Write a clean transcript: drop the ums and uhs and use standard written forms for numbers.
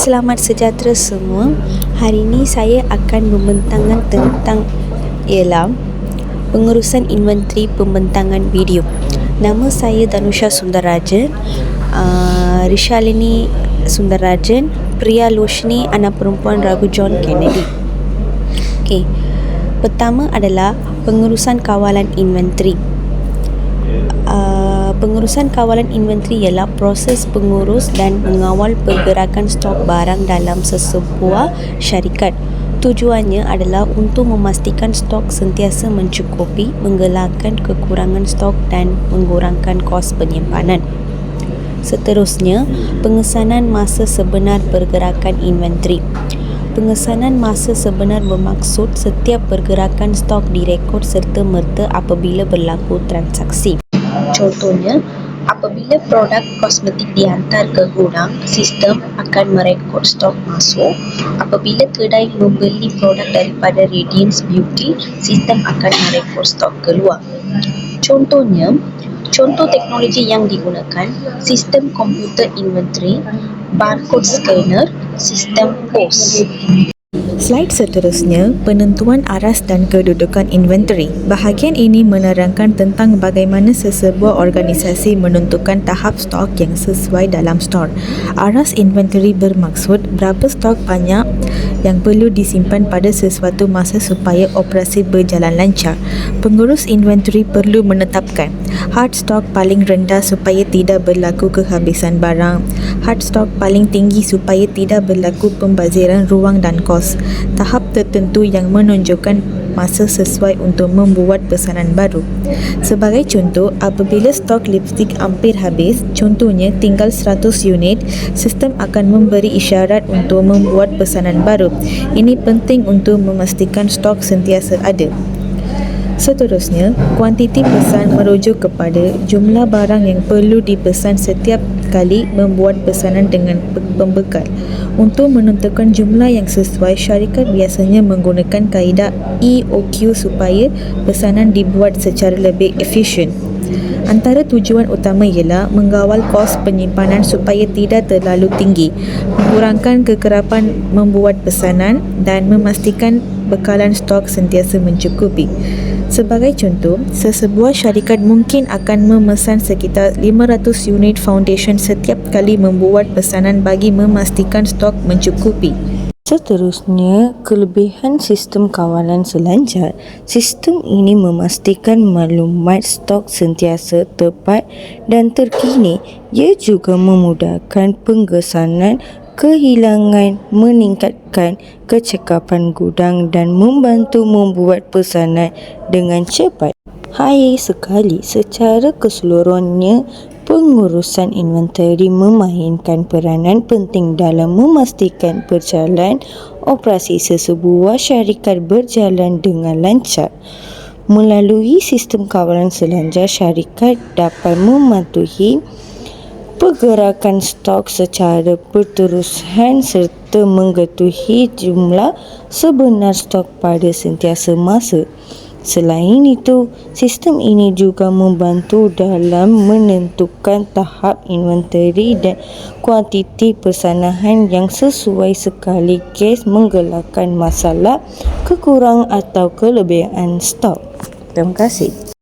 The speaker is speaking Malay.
Selamat sejahtera semua. Hari ini saya akan membentangkan tentang ialah pengurusan inventory pembentangan video. Nama saya Danusha Sundarajan, Rishalini Sundarajan, pria Loshni, anak perempuan Ragu John Kennedy. Okey. Pertama adalah pengurusan kawalan inventory. Pengurusan kawalan inventory ialah proses pengurus dan mengawal pergerakan stok barang dalam sesebuah syarikat. Tujuannya adalah untuk memastikan stok sentiasa mencukupi, menggelakkan kekurangan stok dan mengurangkan kos penyimpanan. Seterusnya, pengesanan masa sebenar pergerakan inventory. Pengesanan masa sebenar bermaksud setiap pergerakan stok direkod serta-merta apabila berlaku transaksi. Contohnya, apabila produk kosmetik dihantar ke gudang, sistem akan merekod stok masuk. Apabila kedai membeli produk daripada Radiance Beauty, sistem akan merekod stok keluar. Contoh teknologi yang digunakan: sistem komputer inventory, barcode scanner, sistem POS. Slide seterusnya, penentuan aras dan kedudukan inventory. Bahagian ini menerangkan tentang bagaimana sesebuah organisasi menentukan tahap stok yang sesuai dalam store. Aras inventory bermaksud berapa stok banyak yang perlu disimpan pada sesuatu masa supaya operasi berjalan lancar. Pengurus inventory perlu menetapkan hard stock paling rendah supaya tidak berlaku kehabisan barang, hard stock paling tinggi supaya tidak berlaku pembaziran ruang dan kos, tahap tertentu yang menunjukkan masa sesuai untuk membuat pesanan baru. Sebagai contoh, apabila stok lipstik hampir habis, contohnya tinggal 100 unit, sistem akan memberi isyarat untuk membuat pesanan baru. Ini penting untuk memastikan stok sentiasa ada. Seterusnya, kuantiti pesan merujuk kepada jumlah barang yang perlu dipesan setiap kali membuat pesanan dengan pembekal. Untuk menentukan jumlah yang sesuai, syarikat biasanya menggunakan kaedah EOQ supaya pesanan dibuat secara lebih efisien. Antara tujuan utama ialah mengawal kos penyimpanan supaya tidak terlalu tinggi, mengurangkan kekerapan membuat pesanan dan memastikan bekalan stok sentiasa mencukupi. Sebagai contoh, sesebuah syarikat mungkin akan memesan sekitar 500 unit foundation setiap kali membuat pesanan bagi memastikan stok mencukupi. Seterusnya, kelebihan sistem kawalan selancar. Sistem ini memastikan maklumat stok sentiasa tepat dan terkini. Ia juga memudahkan pengesanan kehilangan, meningkatkan kecekapan gudang dan membantu membuat pesanan dengan cepat. Hai sekali, secara keseluruhannya, pengurusan inventory memainkan peranan penting dalam memastikan perjalanan operasi sesebuah syarikat berjalan dengan lancar. Melalui sistem kawalan selancar, syarikat dapat mematuhi pergerakan stok secara berterusan serta mengetahui jumlah sebenar stok pada sentiasa masa. Selain itu, sistem ini juga membantu dalam menentukan tahap inventory dan kuantiti persanahan yang sesuai sekaligus menggelakkan masalah kekurangan atau kelebihan stok. Terima kasih.